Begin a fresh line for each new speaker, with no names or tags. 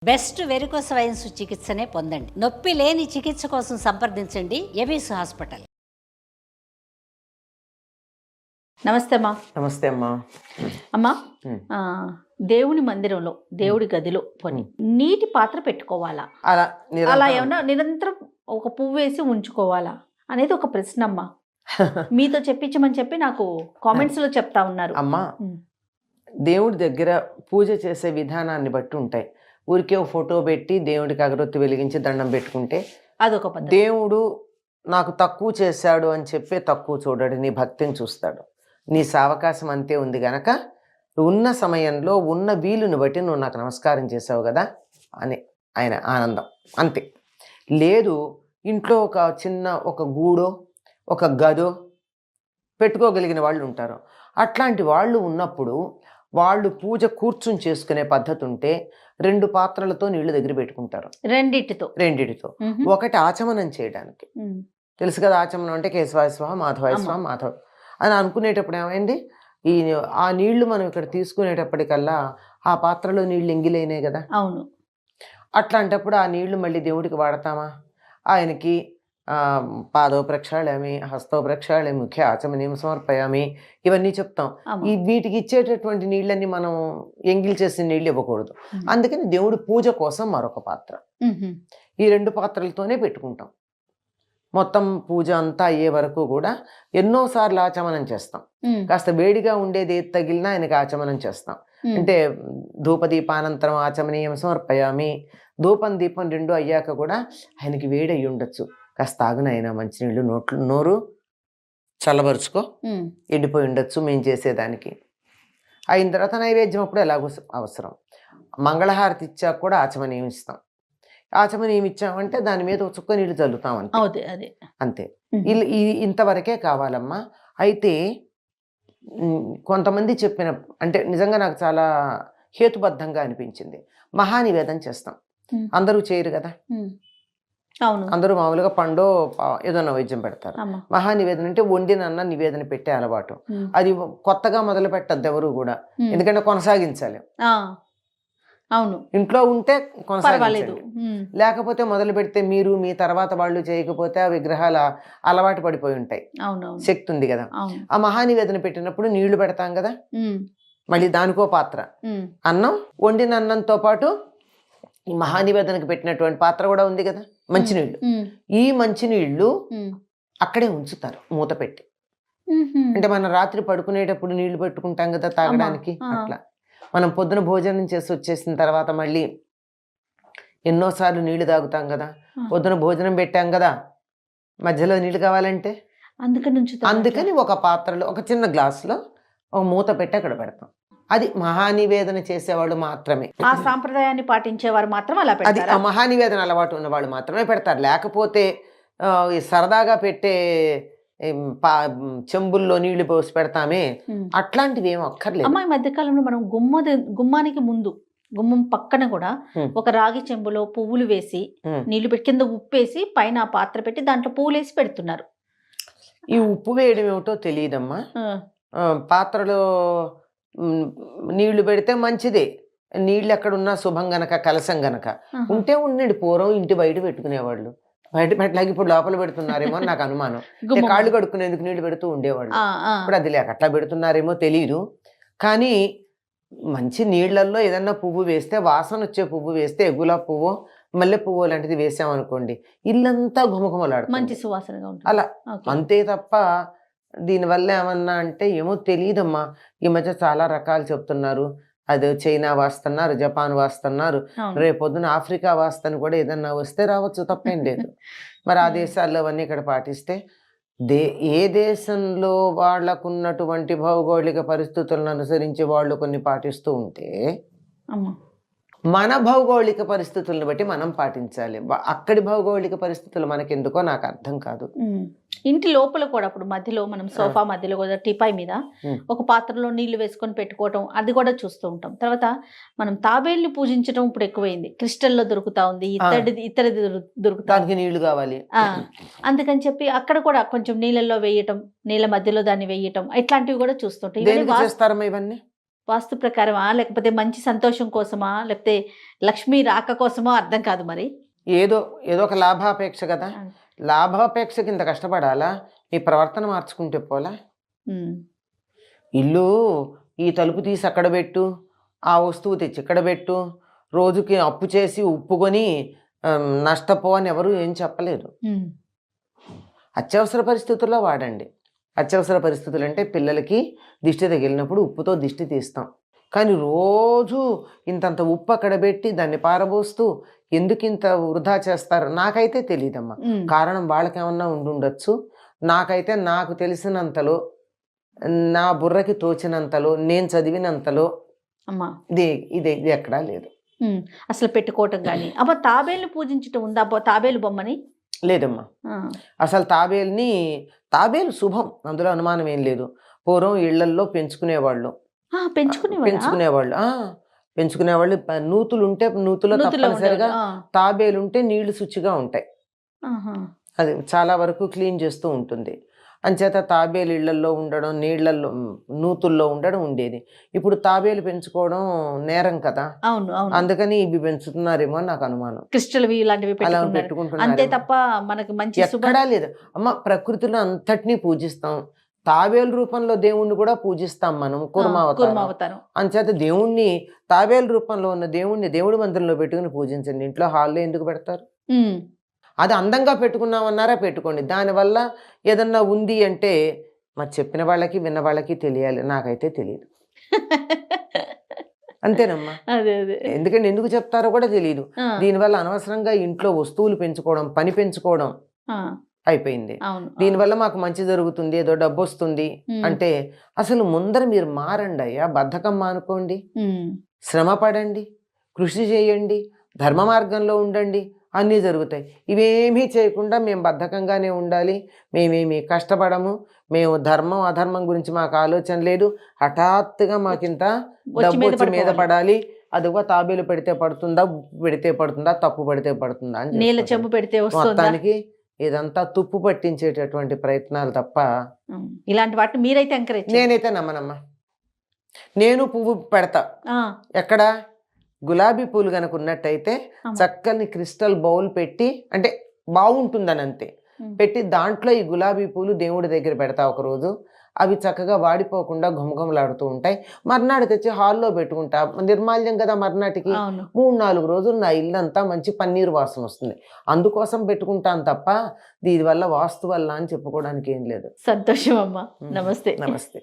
Best varicose veins చికిత్సనే పొందండి. నొప్పి లేని చికిత్స కోసం సంప్రదించండి ఎబిస్ హాస్పిటల్.
నమస్తే అమ్మా.
నమస్తే అమ్మా.
అమ్మా, దేవుని మందిరంలో దేవుడి గదిలో పోనీ నీటి పాత్ర పెట్టుకోవాలా, అలా ఏమన్నా నిరంతరం ఒక పువ్వు వేసి ఉంచుకోవాలా అనేది ఒక ప్రశ్న అమ్మా. మీతో చెప్పించమని చెప్పి నాకు కామెంట్స్ లో చెప్తా ఉన్నారు.
అమ్మా, దేవుడి దగ్గర పూజ చేసే విధానాన్ని బట్టి ఉంటాయి. ఊరికే ఒక ఫోటో పెట్టి దేవుడికి అగరొత్తి వెలిగించి దండం పెట్టుకుంటే
అదొక పద్ధతి.
దేవుడు నాకు తక్కువ చేశాడు అని చెప్పి తక్కువ చూడడు, నీ భక్తిని చూస్తాడు. నీ సావకాశం అంతే ఉంది గనక ఉన్న సమయంలో ఉన్న వీలుని బట్టి నువ్వు నాకు నమస్కారం చేసావు కదా అని ఆయన ఆనందం అంతే. లేదు ఇంట్లో ఒక చిన్న ఒక గూడో ఒక గదో పెట్టుకోగలిగిన వాళ్ళు ఉంటారు. అట్లాంటి వాళ్ళు ఉన్నప్పుడు వాళ్ళు పూజ కూర్చుని చేసుకునే పద్ధతి ఉంటే 2 పాత్రలతో నీళ్లు దగ్గర పెట్టుకుంటారు. రెండిటితో ఒకటి ఆచమనం చేయడానికి. తెలుసు కదా, ఆచమనం అంటే కేశవాయ స్వాహ మాధవాయ స్వాహ మాధవ అని అనుకునేటప్పుడు ఏమైంది, ఆ నీళ్లు మనం ఇక్కడ తీసుకునేటప్పటికల్లా ఆ పాత్రలో నీళ్లు ఎంగిలైనాయి కదా.
అవును.
అట్లాంటప్పుడు ఆ నీళ్లు మళ్ళీ దేవుడికి వాడతామా? ఆయనకి పాదో ప్రక్షాళయామి, హస్తో ప్రక్షాళయామి, ముఖ్య ఆచమనీయం సమర్పయామి ఇవన్నీ చెప్తాం. వీటికి ఇచ్చేటటువంటి నీళ్ళని మనం ఎంగిల్ చేసిన నీళ్ళు ఇవ్వకూడదు. అందుకని దేవుడి పూజ కోసం మరొక పాత్ర, ఈ 2 పాత్రలతోనే పెట్టుకుంటాం. మొత్తం పూజ అంతా అయ్యే వరకు కూడా ఎన్నోసార్లు ఆచమనం చేస్తాం. కాస్త వేడిగా ఉండేది ఏది తగిలినా ఆయనకి ఆచమనం చేస్తాం. అంటే ధూపదీపానంతరం ఆచమనీయం సమర్పయామి, ధూపం దీపం 2 అయ్యాక కూడా ఆయనకి వేడి అయ్యి ఉండొచ్చు, కాస్త తాగునైనా మంచినీళ్ళు నోరు చల్లబరుచుకో, ఎండిపోయి ఉండొచ్చు మేము చేసేదానికి. అయిన తర్వాత నైవేద్యం అప్పుడు ఎలాగో అవసరం. మంగళహారతి ఇచ్చాక కూడా ఆచమనీయం ఇస్తాం. ఆచమనీయం ఇచ్చామంటే దాని మీద చుక్క నీళ్ళు చల్లుతాం అంతే. ఇంతవరకే కావాలమ్మా. అయితే కొంతమంది చెప్పిన అంటే నిజంగా నాకు చాలా హేతుబద్ధంగా అనిపించింది. మహానివేదన చేస్తాం, అందరూ చేయరు కదా. అందరూ మామూలుగా పండో ఏదో నైవేద్యం పెడతారు. మహానివేదన అంటే వండినన్న నివేదన పెట్టే అలవాటు. అది కొత్తగా మొదలు పెట్టద్దు ఎవరు కూడా, ఎందుకంటే కొనసాగించాలి.
అవును,
ఇంట్లో ఉంటే కొనసాగించాలి, లేకపోతే మొదలు పెడితే మీరు మీ తర్వాత వాళ్ళు చేయకపోతే ఆ విగ్రహాలు అలవాటు పడిపోయి ఉంటాయి. శక్తి ఉంది కదా. ఆ మహానివేదన పెట్టినప్పుడు నీళ్లు పెడతాం కదా, మళ్ళీ దానికో పాత్ర అన్నం, వండిన అన్నంతో పాటు ఈ మహానివేదనకు పెట్టినటువంటి పాత్ర కూడా ఉంది కదా, మంచినీళ్ళు. ఈ మంచినీళ్ళు అక్కడే ఉంచుతారు మూత పెట్టి. అంటే మనం రాత్రి పడుకునేటప్పుడు నీళ్లు పెట్టుకుంటాం కదా తాగడానికి, అట్లా మనం పొద్దున భోజనం చేసి వచ్చేసిన తర్వాత మళ్ళీ ఎన్నోసార్లు నీళ్లు తాగుతాం కదా. పొద్దున భోజనం పెట్టాం కదా, మధ్యలో నీళ్లు కావాలంటే అందుకని ఒక పాత్రలో ఒక చిన్న గ్లాసులో ఒక మూత పెట్టి అక్కడ పెడతాం. అది మహానివేదన చేసేవాళ్ళు మాత్రమే,
ఆ సాంప్రదాయాన్ని పాటించేవారు మాత్రం అలా పెడతారు.
అది ఆ మహానివేదన అలవాటు ఉన్న వాళ్ళు మాత్రమే పెడతారు. లేకపోతే సరదాగా పెట్టే చెంబుల్లో నీళ్లు పోసి పెడతామే, అట్లాంటివి ఏం అక్కర్లేదు.
అమ్మాయి మధ్యకాలంలో మనం గుమ్మానికి ముందు గుమ్మం పక్కన కూడా ఒక రాగి చెంబులో పువ్వులు వేసి నీళ్లు పెట్టి కింద ఉప్పేసి పైన ఆ పాత్ర పెట్టి దాంట్లో పువ్వులు వేసి పెడుతున్నారు.
ఈ ఉప్పు వేయడం ఏమిటో తెలియదమ్మా. పాత్రలో నీళ్లు పెడితే మంచిదే, నీళ్ళు ఎక్కడున్నా శుభం గనక కలసం గనక ఉంటే ఉండండి. పూర్వం ఇంటి బయట పెట్టుకునేవాళ్ళు, బయట పెట్టలేక ఇప్పుడు లోపల పెడుతున్నారేమో అని నాకు అనుమానం. కాళ్ళు కడుక్కునేందుకు నీళ్లు పెడుతూ ఉండేవాళ్ళు, ఇప్పుడు అది లేక అట్లా పెడుతున్నారేమో తెలియదు. కానీ మంచి నీళ్లలో ఏదన్నా పువ్వు వేస్తే, వాసన వచ్చే పువ్వు వేస్తే, గులాబీ పువ్వు మల్లె పువ్వు లాంటిది వేసామనుకోండి, ఇల్లంతా ఘుమఘుమలాడుతుంది, మంచి సువాసనగా ఉంటుంది. అలా అంతే తప్ప దీనివల్ల ఏమన్నా అంటే ఏమో తెలియదమ్మా. ఈ మధ్య చాలా రకాలు చెప్తున్నారు. అది చైనా వాస్తున్నారు, జపాన్ వాస్తున్నారు, రేపొద్దున ఆఫ్రికా వాస్తని కూడా ఏదన్నా వస్తే రావచ్చు, తప్పేం లేదు. మరి ఆ దేశాల్లో అవన్నీ ఇక్కడ పాటిస్తే ఏ దేశంలో వాళ్ళకున్నటువంటి భౌగోళిక పరిస్థితులను అనుసరించి వాళ్ళు కొన్ని పాటిస్తూ ఉంటే మన భౌగోళిక పరిస్థితులను బట్టి మనం పాటించాలి. అక్కడి భౌగోళిక పరిస్థితులు మనకెందుకో నాకు అర్థం కాదు.
ఇంటి లోపల కూడా ఇప్పుడు మధ్యలో మనం సోఫా మధ్యలో కూడా టీపాయ్ మీద ఒక పాత్రలో నీళ్లు వేసుకొని పెట్టుకోవటం అది కూడా చూస్తూ ఉంటాం. తర్వాత మనం తాబేళ్లు పూజించడం ఇప్పుడు ఎక్కువైంది, క్రిస్టల్లో దొరుకుతా ఉంది, ఇతరది దొరుకుతా,
నీళ్లు కావాలి.
అందుకని చెప్పి అక్కడ కూడా కొంచెం నీళ్ళల్లో వేయటం, నీళ్ళ మధ్యలో దాన్ని వేయటం, ఇట్లాంటివి కూడా చూస్తుంటాం.
ఇవన్నీ
వాస్తు ప్రకారమా లేకపోతే మంచి సంతోషం కోసమా లేకపోతే లక్ష్మి రాక కోసమో అర్థం కాదు మరి.
ఏదో ఏదో ఒక లాభాపేక్ష కదా. లాభాపేక్షకి ఇంత కష్టపడాలా? నీ ప్రవర్తన మార్చుకుంటే పోలా?
ఉమ్,
ఇల్లు ఈ తలుపు తీసి అక్కడ పెట్టు, ఆ వస్తువు తెచ్చి ఇక్కడ పెట్టు, రోజుకి అప్పు చేసి ఉప్పుకొని నష్టపో అని ఎవరు ఏం చెప్పలేరు.
ఉమ్,
అత్యవసర పరిస్థితుల్లో వాడండి. అత్యవసర పరిస్థితులు అంటే పిల్లలకి దిష్టి తగిలినప్పుడు ఉప్పుతో దిష్టి తీస్తాం. కానీ రోజు ఇంతంత ఉప్పు అక్కడ పెట్టి దాన్ని పారబోస్తూ ఎందుకు ఇంత వృధా చేస్తారు నాకైతే తెలియదమ్మా.
ఉమ్.
కారణం వాళ్ళకేమన్నా ఉండుండొచ్చు. నాకైతే నాకు తెలిసినంతలో, నా బుర్రకి తోచినంతలో, నేను చదివినంతలో
అమ్మా
ఇది ఎక్కడా లేదు.
ఉమ్, అసలు పెట్టుకోవటం కానీ అబ్బా తాబేలు పూజించటం ఉందా అబ్బా తాబేలు బొమ్మని?
లేదమ్మా.
ఆ,
అసలు తాబేలు శుభం, అందులో అనుమానం ఏం లేదు. పూర్వం ఇళ్లల్లో పెంచుకునేవాళ్ళు.
పెంచుకునేవాళ్ళ
పెంచుకునేవాళ్ళు నూతులు ఉంటే నూతులో తప్పనిసరిగా తాబేలు ఉంటే నీళ్లు శుచిగా ఉంటాయి. అది చాలా వరకు క్లీన్ చేస్తూ ఉంటుంది. అంచేత తాబేలు ఇళ్లల్లో ఉండడం, నీళ్లలో నూతుల్లో ఉండడం ఉండేది. ఇప్పుడు తాబేలు పెంచుకోవడం నేరం కదా.
అవును అవును.
అందుకని ఇవి పెంచుతున్నారేమో అని నాకు అనుమానం.
క్రిస్టల్ ఇలాంటివి
అలా
అంతే
పెట్టుకుంటున్నారు
తప్ప మనకి మంచి
ఎక్కడా లేదు అమ్మ. ప్రకృతిలో అంతటినీ పూజిస్తాం. తాబేలు రూపంలో దేవుణ్ణి కూడా పూజిస్తాం మనం, కూర్మావతారం. అంచేత దేవుణ్ణి, తాబేలు రూపంలో ఉన్న దేవుణ్ణి దేవుడి మందిరంలో పెట్టుకుని పూజించండి. ఇంట్లో హాల్లో ఎందుకు పెడతారు? అది అందంగా పెట్టుకున్నామన్నారా పెట్టుకోండి. దానివల్ల ఏదన్నా ఉంది అంటే మరి చెప్పిన వాళ్ళకి విన్న వాళ్ళకి తెలియాలి. నాకైతే తెలియదు. అంతేనమ్మా. ఎందుకంటే ఎందుకు చెప్తారో కూడా తెలియదు. దీనివల్ల అనవసరంగా ఇంట్లో వస్తువులు పెంచుకోవడం, పని పెంచుకోవడం అయిపోయింది. దీనివల్ల మాకు మంచి జరుగుతుంది, ఏదో డబ్బు వస్తుంది అంటే అసలు ముందర మీరు మారండి అయ్యా. బద్ధకం మానుకోండి, శ్రమ పడండి, కృషి చేయండి, ధర్మ మార్గంలో ఉండండి, అన్నీ జరుగుతాయి. ఇవేమీ చేయకుండా మేము బద్ధకంగానే ఉండాలి, మేమేమి కష్టపడము, మేము ధర్మం అధర్మం గురించి మాకు ఆలోచన లేదు, హఠాత్తుగా మాకింత డబ్బు వచ్చి మీద పడాలి, అదిగో తాబేలు పెడితే పడుతుందా, ఉప్పు పెడితే పడుతుందా, తప్పు పెడితే పడుతుందా అని
నీళ్ళ చెంబు పెడితే
మొత్తానికి ఇదంతా తుప్పు పట్టించేటటువంటి ప్రయత్నాలు తప్ప
ఇలాంటి వాటిని మీరైతే ఎంకరేజ్.
నేనైతే నమ్మనమ్మా. నేను పువ్వు పెడతా. ఎక్కడ గులాబీ పూలు కనుక ఉన్నట్టయితే చక్కని క్రిస్టల్ బౌల్ పెట్టి, అంటే బాగుంటుందని అంతే పెట్టి, దాంట్లో ఈ గులాబీ పూలు దేవుడి దగ్గర పెడతా ఒకరోజు. అవి చక్కగా వాడిపోకుండా ఘుమఘుమలాడుతూ ఉంటాయి. మర్నాడు తెచ్చి హాల్లో పెట్టుకుంటా. నిర్మాల్యం కదా మర్నాటికి. 3-4 రోజులు నా ఇల్లంతా మంచి పన్నీరు వాసన వస్తుంది. అందుకోసం పెట్టుకుంటాను తప్ప దీనివల్ల వాస్తు వల్ల అని చెప్పుకోవడానికి ఏం లేదు.
సంతోషం అమ్మా. నమస్తే.
నమస్తే.